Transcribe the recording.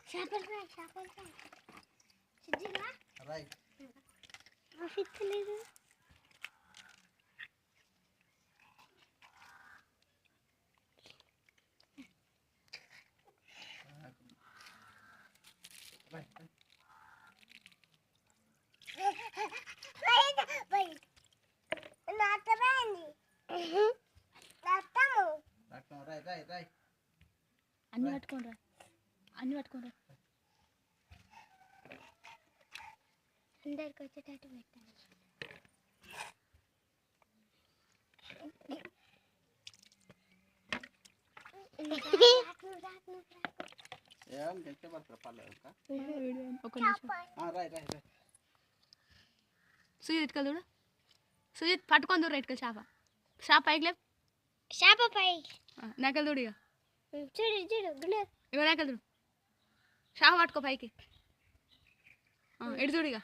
చేపల fry సిద్ధిగా right office లేదు అన్ని పట్టుకోండి అందరికి వచ్చేటట్టు పెట్టండి సుజిత్ కదా చూడు సుజిత్ పట్టుకొని చూడు రైట్ చేప చేప పైకి లేపు చేప పై నాకలు చూడు ఇక చూడు ఇక నాకలు చూడు చేప పట్టుకో పైకి ఇటు చూడు ఇక